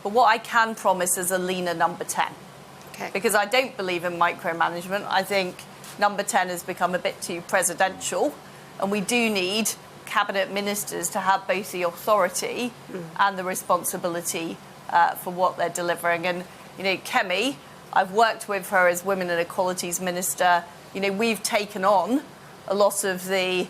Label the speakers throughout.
Speaker 1: But what I can promise is a leaner number 10.
Speaker 2: Okay.
Speaker 1: Because I don't believe in micromanagement. I think number 10 has become a bit too presidential, and we do need cabinet ministers to have both the authority and the responsibility for what they're delivering. And, you know, Kemi, I've worked with her as Women and Equalities Minister. You know, we've taken on a lot of the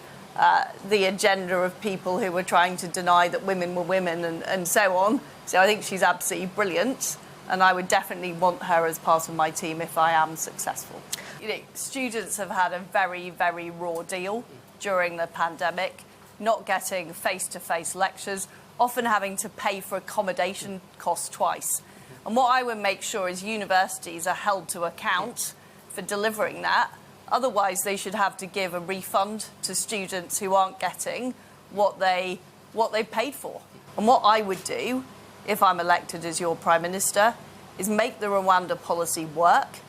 Speaker 1: agenda of people who were trying to deny that women were women and so on. So I think she's absolutely brilliant, and I would definitely want her as part of my team if I am successful. You know, students have had a very, very raw deal during the pandemic, not getting face-to-face lectures, often having to pay for accommodation costs twice. And what I would make sure is universities are held to account for delivering that. Otherwise, they should have to give a refund to students who aren't getting what they paid for. And what I would do, if I'm elected as your Prime Minister, is make the Rwanda policy work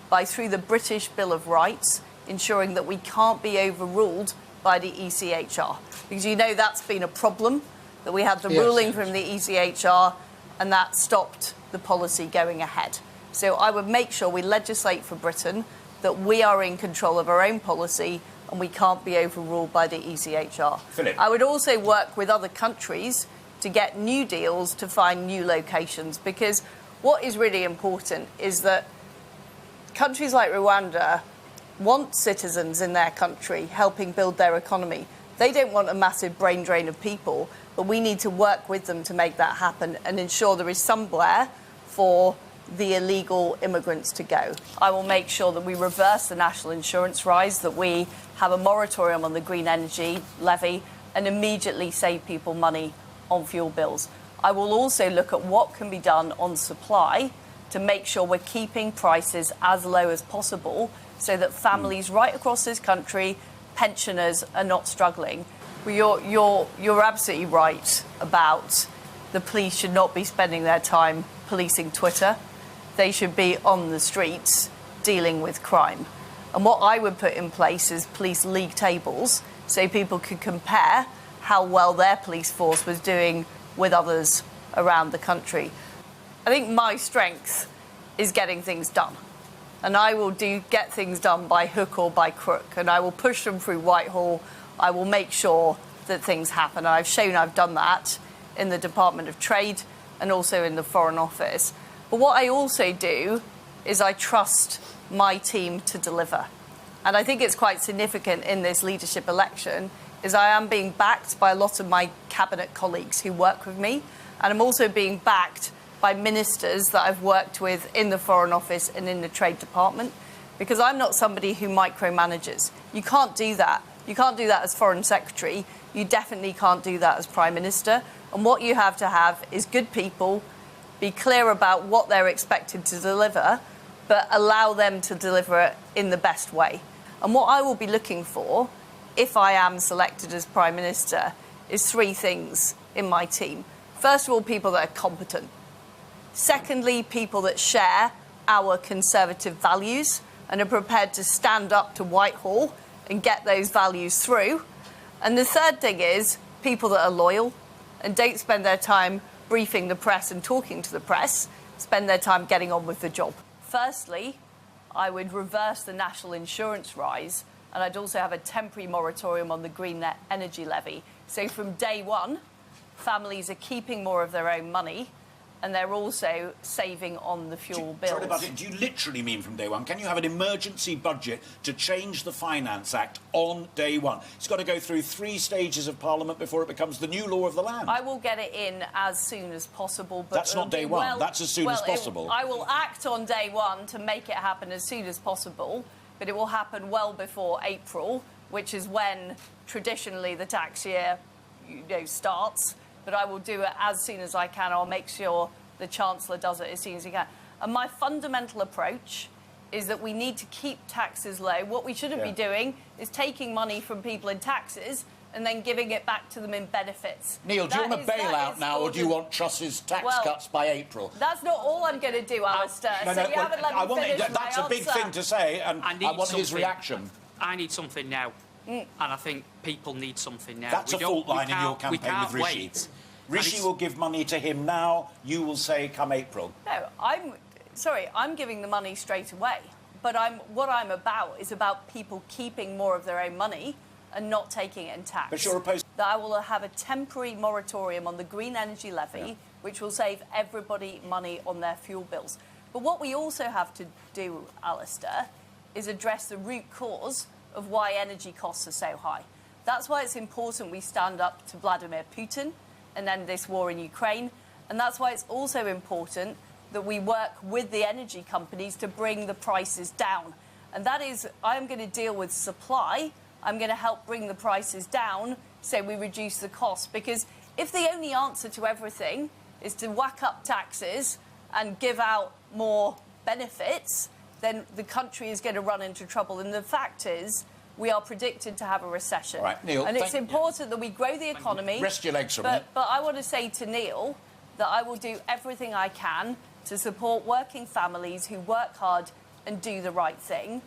Speaker 1: by, through the British Bill of Rights, ensuring that we can't be overruled by the ECHR. Because you know that's been a problem, that we had the ruling from the ECHR and that stopped the policy going ahead. So I would make sure we legislate for Britain that we are in control of our own policy and we can't be overruled by the ECHR.
Speaker 3: Philip.
Speaker 1: I would also work with other countries to get new deals to find new locations, because what is really important is that countries like Rwanda want citizens in their country helping build their economy. They don't want a massive brain drain of people, but we need to work with them to make that happen and ensure there is somewhere for the illegal immigrants to go. I will make sure that we reverse the national insurance rise, that we have a moratorium on the green energy levy and immediately save people money on fuel bills. I will also look at what can be done on supply to make sure we're keeping prices as low as possible so that families right across this country, pensioners, are not struggling. Well, you're absolutely right about the police should not be spending their time policing Twitter. They should be on the streets dealing with crime. And what I would put in place is police league tables so people could compare how well their police force was doing with others around the country. I think my strength is getting things done. And I will get things done by hook or by crook. And I will push them through Whitehall. I will make sure that things happen. And I've shown I've done that in the Department of Trade and also in the Foreign Office. But what I also do is I trust my team to deliver. And I think it's quite significant in this leadership election is I am being backed by a lot of my cabinet colleagues who work with me. And I'm also being backed by ministers that I've worked with in the Foreign Office and in the Trade Department, because I'm not somebody who micromanages. You can't do that. You can't do that as Foreign Secretary. You definitely can't do that as Prime Minister. And what you have to have is good people, be clear about what they're expected to deliver, but allow them to deliver it in the best way. And what I will be looking for, if I am selected as Prime Minister, is three things in my team. First of all, people that are competent. Secondly, people that share our Conservative values and are prepared to stand up to Whitehall and get those values through. And the third thing is people that are loyal and don't spend their time briefing the press and talking to the press, spend their time getting on with the job. Firstly, I would reverse the national insurance rise, and I'd also have a temporary moratorium on the green energy levy. So from day one, families are keeping more of their own money, and they're also saving on the fuel bills.
Speaker 3: Do you literally mean from day one? Can you have an emergency budget to change the Finance Act on day one? It's got to go through 3 stages of Parliament before it becomes the new law of the land.
Speaker 1: I will get it in as soon as possible. But
Speaker 3: that's not day one. That's as soon as possible.
Speaker 1: I will act on day one to make it happen as soon as possible, but it will happen well before April, which is when traditionally the tax year starts. But I will do it as soon as I can. I'll make sure the Chancellor does it as soon as he can. And my fundamental approach is that we need to keep taxes low. What we shouldn't be doing is taking money from people in taxes and then giving it back to them in benefits.
Speaker 3: Neil, do you want a bailout now, or do you want Truss's tax cuts by April?
Speaker 1: That's not all I'm going to do, Alistair. You haven't let me finish
Speaker 3: that's a big thing to say, and I want his reaction.
Speaker 4: I need something now. And I think people need something now.
Speaker 3: That's a fault line in your campaign with Rishi.
Speaker 4: Wait.
Speaker 3: Rishi will give money to him now. You will say come April.
Speaker 1: No, I'm giving the money straight away. But what I'm about is about people keeping more of their own money and not taking it in tax.
Speaker 3: But you're opposed.
Speaker 1: That I will have a temporary moratorium on the green energy levy, which will save everybody money on their fuel bills. But what we also have to do, Alistair, is address the root cause of why energy costs are so high. That's why it's important we stand up to Vladimir Putin and end this war in Ukraine. And that's why it's also important that we work with the energy companies to bring the prices down. And that is, I'm going to deal with supply. I'm going to help bring the prices down so we reduce the cost. Because if the only answer to everything is to whack up taxes and give out more benefits, then the country is going to run into trouble. And the fact is, we are predicted to have a recession.
Speaker 3: Right, Neil,
Speaker 1: and it's important that we grow the economy.
Speaker 3: Rest your legs for a minute.
Speaker 1: But I want to say to Neil that I will do everything I can to support working families who work hard and do the right thing.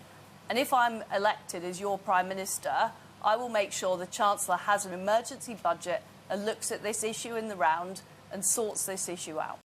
Speaker 1: And if I'm elected as your Prime Minister, I will make sure the Chancellor has an emergency budget and looks at this issue in the round and sorts this issue out.